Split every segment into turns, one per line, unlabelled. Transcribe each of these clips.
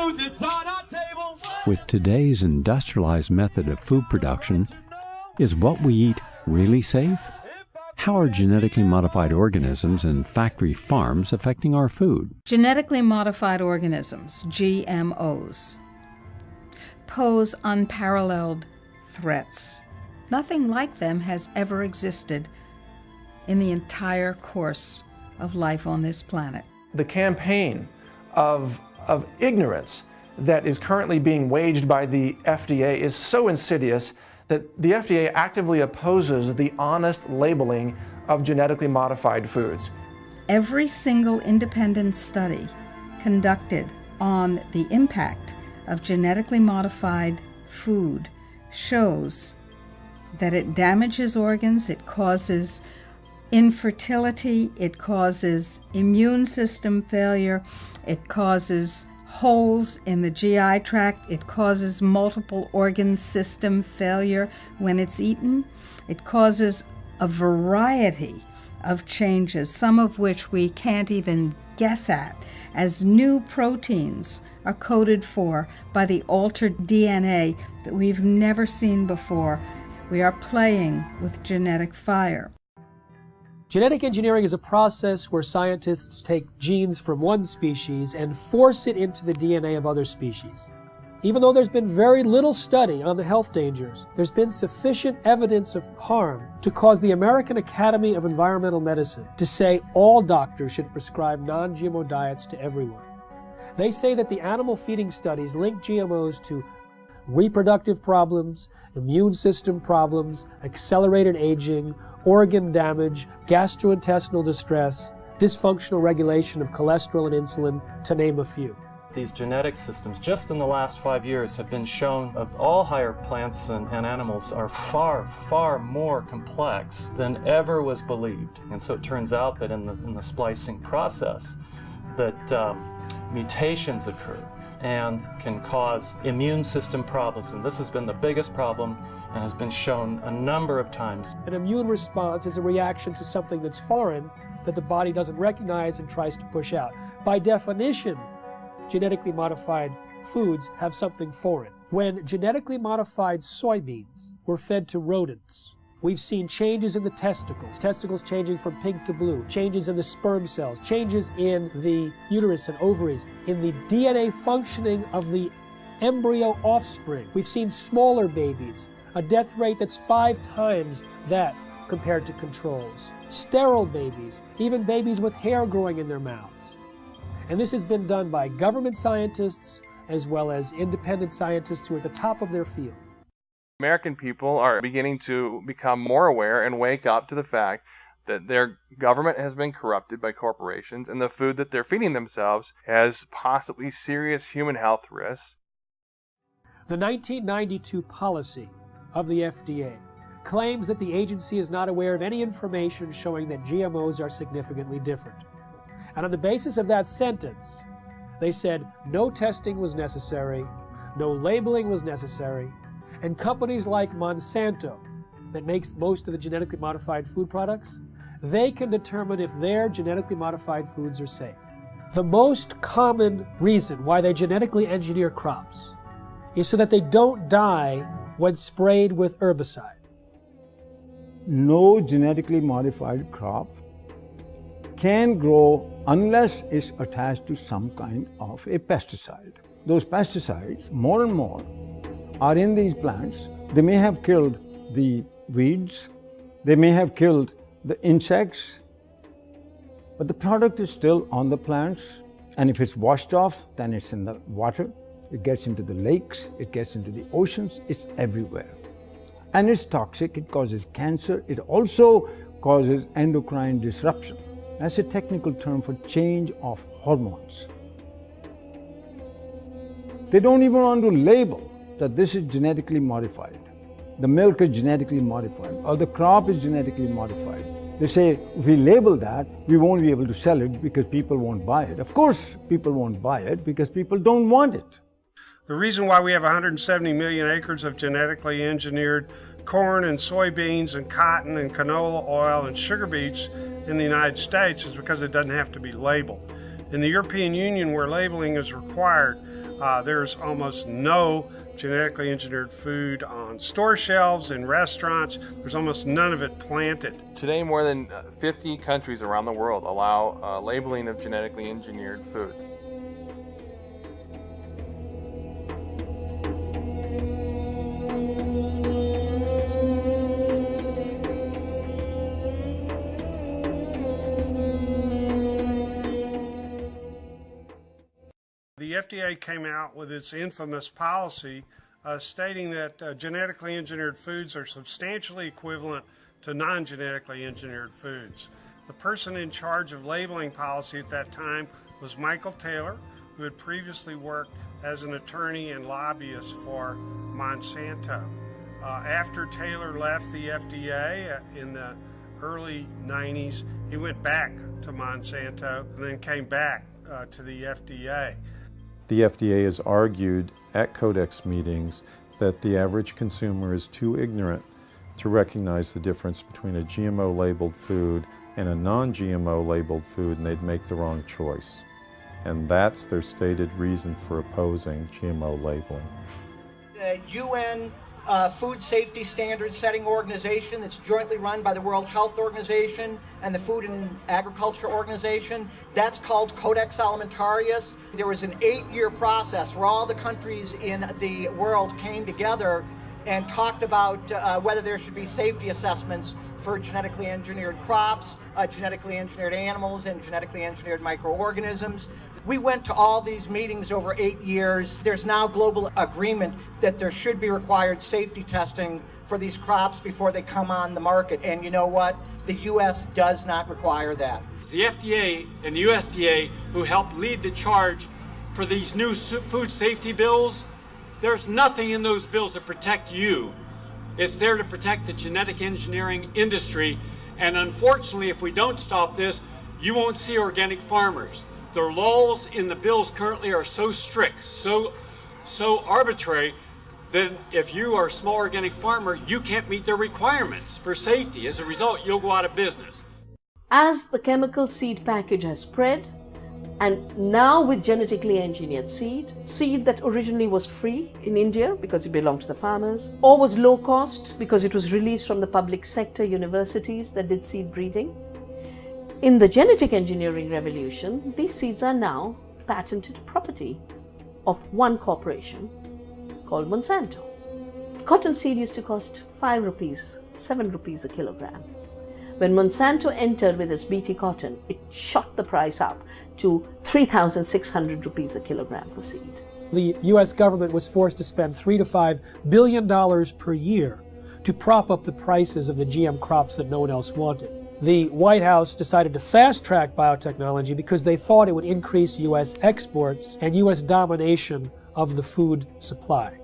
food that's on our table.
With today's industrialized method of food production, is what we eat really safe? How are genetically modified organisms in factory farms affecting our food?
Genetically modified organisms, GMOs, pose unparalleled threats. Nothing like them has ever existed in the entire course of life on this planet.
The campaign of ignorance that is currently being waged by the FDA is so insidious that the FDA actively opposes the honest labeling of genetically modified foods.
Every single independent study conducted on the impact of genetically modified food shows that it damages organs, it causes infertility, it causes immune system failure, it causes holes in the GI tract, it causes multiple organ system failure when it's eaten. It causes a variety of changes, some of which we can't even guess at, as new proteins are coded for by the altered DNA that we've never seen before. We are playing with genetic fire.
Genetic engineering is a process where scientists take genes from one species and force it into the DNA of other species. Even though there's been very little study on the health dangers, there's been sufficient evidence of harm to cause the American Academy of Environmental Medicine to say all doctors should prescribe non-GMO diets to everyone. They say that the animal feeding studies link GMOs to reproductive problems, immune system problems, accelerated aging, organ damage, gastrointestinal distress, dysfunctional regulation of cholesterol and insulin, to name a few.
These genetic systems, just in the last 5 years, have been shown of all higher plants and animals are far, far more complex than ever was believed. And so it turns out that in the splicing process, that mutations occur and can cause immune system problems. And this has been the biggest problem and has been shown a number of times.
An immune response is a reaction to something that's foreign that the body doesn't recognize and tries to push out. By definition, genetically modified foods have something foreign. When genetically modified soybeans were fed to rodents, we've seen changes in the testicles changing from pink to blue, changes in the sperm cells, changes in the uterus and ovaries, in the DNA functioning of the embryo offspring. We've seen smaller babies, a death rate that's 5 times that compared to controls. Sterile babies, even babies with hair growing in their mouths. And this has been done by government scientists as well as independent scientists who are at the top of their field.
American people are beginning to become more aware and wake up to the fact that their government has been corrupted by corporations and the food that they're feeding themselves has possibly serious human health risks.
The 1992 policy of the FDA claims that the agency is not aware of any information showing that GMOs are significantly different. And on the basis of that sentence, they said no testing was necessary, no labeling was necessary, and companies like Monsanto, that makes most of the genetically modified food products, they can determine if their genetically modified foods are safe. The most common reason why they genetically engineer crops is so that they don't die when sprayed with herbicide.
No genetically modified crop can grow unless it's attached to some kind of a pesticide. Those pesticides, more and more, are in these plants. They may have killed the weeds, they may have killed the insects, but the product is still on the plants, and if it's washed off, then it's in the water, it gets into the lakes, it gets into the oceans, it's everywhere. And it's toxic, it causes cancer, it also causes endocrine disruption. That's a technical term for change of hormones. They don't even want to label that this is genetically modified. The milk is genetically modified, or the crop is genetically modified. They say, if we label that, we won't be able to sell it because people won't buy it. Of course, people won't buy it because people don't want it.
The reason why we have 170 million acres of genetically engineered corn and soybeans and cotton and canola oil and sugar beets in the United States is because it doesn't have to be labeled. In the European Union, where labeling is required, There's almost no genetically engineered food on store shelves, in restaurants. There's almost none of it planted.
Today, more than 50 countries around the world allow labeling of genetically engineered foods.
The FDA came out with its infamous policy stating that genetically engineered foods are substantially equivalent to non-genetically engineered foods. The person in charge of labeling policy at that time was Michael Taylor, who had previously worked as an attorney and lobbyist for Monsanto. After Taylor left the FDA in the early 90s, he went back to Monsanto and then came back to the FDA.
The FDA has argued at Codex meetings that the average consumer is too ignorant to recognize the difference between a GMO-labeled food and a non-GMO labeled food, and they'd make the wrong choice. And that's their stated reason for opposing GMO labeling.
The UN Food Safety Standards Setting Organization that's jointly run by the World Health Organization and the Food and Agriculture Organization, that's called Codex Alimentarius. There was an 8-year process where all the countries in the world came together and talked about whether there should be safety assessments for genetically engineered crops, genetically engineered animals, and genetically engineered microorganisms. We went to all these meetings over 8 years. There's now global agreement that there should be required safety testing for these crops before they come on the market. And you know what? The U.S. does not require that.
The FDA and the USDA, who helped lead the charge for these new food safety bills, there's nothing in those bills to protect you. It's there to protect the genetic engineering industry. And unfortunately, if we don't stop this, you won't see organic farmers. The laws in the bills currently are so strict, so arbitrary, that if you are a small organic farmer, you can't meet their requirements for safety. As a result, you'll go out of business.
As the chemical seed package has spread, and now with genetically engineered seed that originally was free in India because it belonged to the farmers, or was low cost because it was released from the public sector universities that did seed breeding. In the genetic engineering revolution, these seeds are now patented property of one corporation called Monsanto. Cotton seed used to cost 5 rupees, 7 rupees a kilogram. When Monsanto entered with its BT cotton, it shot the price up to 3,600 rupees a kilogram for seed.
The U.S. government was forced to spend $3 to $5 billion per year to prop up the prices of the GM crops that no one else wanted. The White House decided to fast-track biotechnology because they thought it would increase U.S. exports and U.S. domination of the food supply.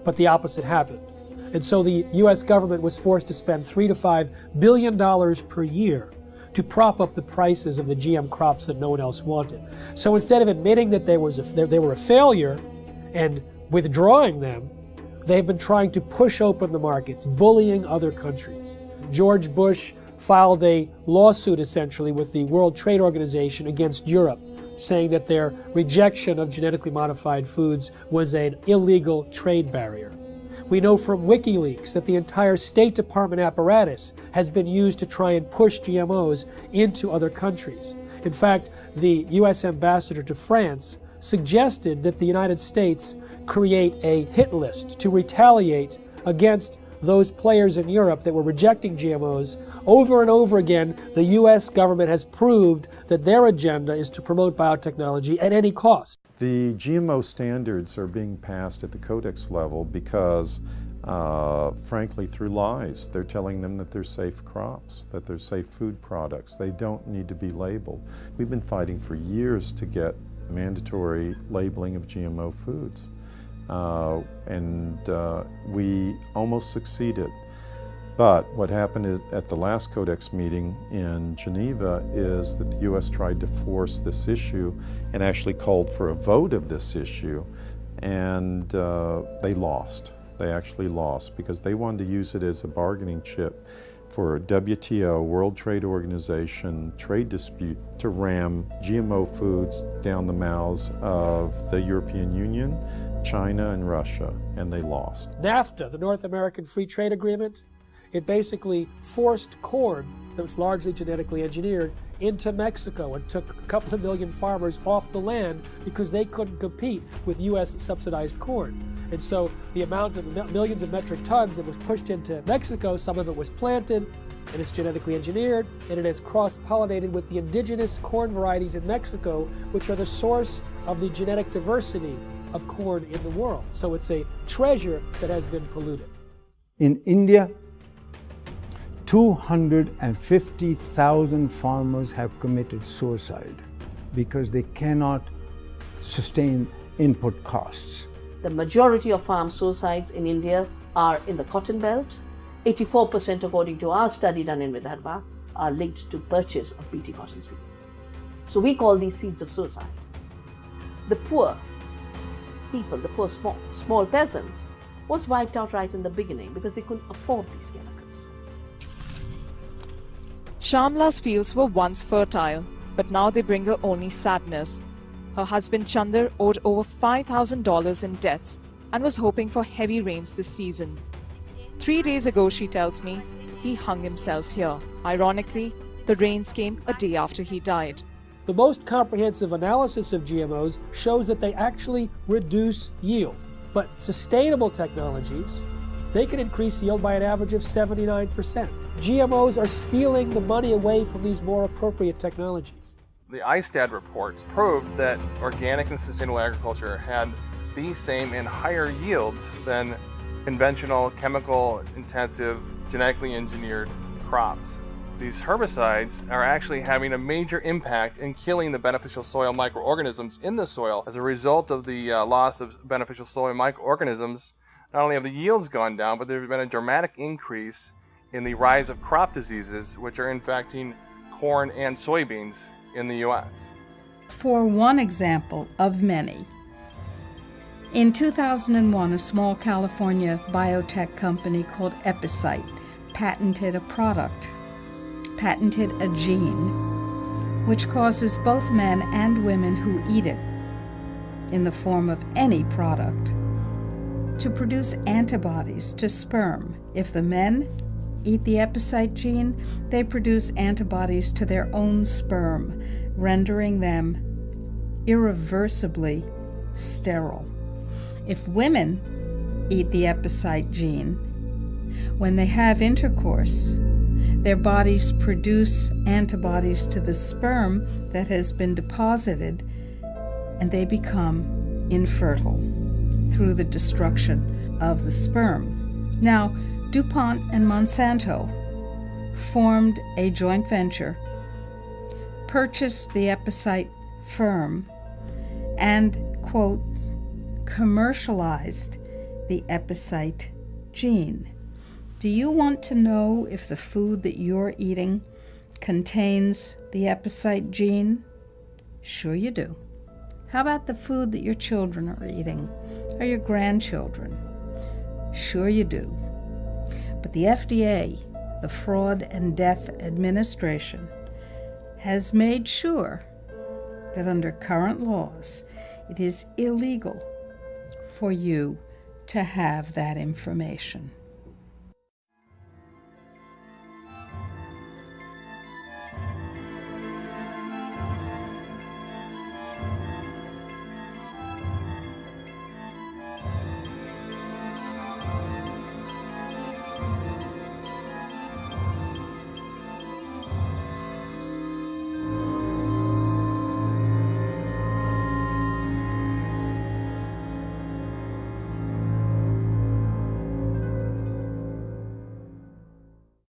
But the opposite happened. And so the U.S. government was forced to spend $3 to $5 billion per year to prop up the prices of the GM crops that no one else wanted. So instead of admitting that they were a failure and withdrawing them, they've been trying to push open the markets, bullying other countries. George Bush filed a lawsuit essentially with the World Trade Organization against Europe, saying that their rejection of genetically modified foods was an illegal trade barrier. We know from WikiLeaks that the entire State Department apparatus has been used to try and push GMOs into other countries. In fact, the U.S. ambassador to France suggested that the United States create a hit list to retaliate against those players in Europe that were rejecting GMOs. Over and over again, the U.S. government has proved that their agenda is to promote biotechnology at any cost.
The GMO standards are being passed at the Codex level because, frankly, through lies. They're telling them that they're safe crops, that they're safe food products. They don't need to be labeled. We've been fighting for years to get mandatory labeling of GMO foods. We almost succeeded. But what happened is at the last Codex meeting in Geneva is that the U.S. tried to force this issue and actually called for a vote of this issue, and they lost. They actually lost because they wanted to use it as a bargaining chip for a WTO, World Trade Organization, trade dispute to ram GMO foods down the mouths of the European Union, China, and Russia, and they lost.
NAFTA, the North American Free Trade Agreement, it basically forced corn that was largely genetically engineered into Mexico and took a couple of million farmers off the land because they couldn't compete with U.S. subsidized corn. And so the amount of millions of metric tons that was pushed into Mexico, some of it was planted, and it's genetically engineered, and it has cross-pollinated with the indigenous corn varieties in Mexico, which are the source of the genetic diversity of corn in the world. So it's a treasure that has been polluted.
In India, 250,000 farmers have committed suicide because they cannot sustain input costs.
The majority of farm suicides in India are in the cotton belt. 84%, according to our study done in Vidarbha, are linked to purchase of BT cotton seeds. So we call these seeds of suicide. The poor people, the poor small peasant, was wiped out right in the beginning because they couldn't afford these chemicals.
Shamla's fields were once fertile, but now they bring her only sadness. Her husband Chandar owed over $5,000 in debts and was hoping for heavy rains this season. 3 days ago, she tells me, he hung himself here. Ironically, the rains came a day after he died.
The most comprehensive analysis of GMOs shows that they actually reduce yield. But sustainable technologies, they can increase yield by an average of 79%. GMOs are stealing the money away from these more appropriate technologies.
The ISTAD report proved that organic and sustainable agriculture had the same and higher yields than conventional, chemical-intensive, genetically engineered crops. These herbicides are actually having a major impact in killing the beneficial soil microorganisms in the soil. As a result of the loss of beneficial soil microorganisms, not only have the yields gone down, but there's been a dramatic increase in the rise of crop diseases, which are infecting corn and soybeans in the U.S.
For one example of many, in 2001, a small California biotech company called Epicite patented a gene, which causes both men and women who eat it, in the form of any product, to produce antibodies to sperm. If the men eat the Epicite gene, they produce antibodies to their own sperm, rendering them irreversibly sterile. If women eat the Epicite gene, when they have intercourse, their bodies produce antibodies to the sperm that has been deposited, and they become infertile through the destruction of the sperm. Now, DuPont and Monsanto formed a joint venture, purchased the Epicite firm, and, quote, commercialized the Epicite gene. Do you want to know if the food that you're eating contains the Epicite gene? Sure you do. How about the food that your children are eating, or your grandchildren? Sure you do. But the FDA, the Fraud and Death Administration, has made sure that under current laws, it is illegal for you to have that information.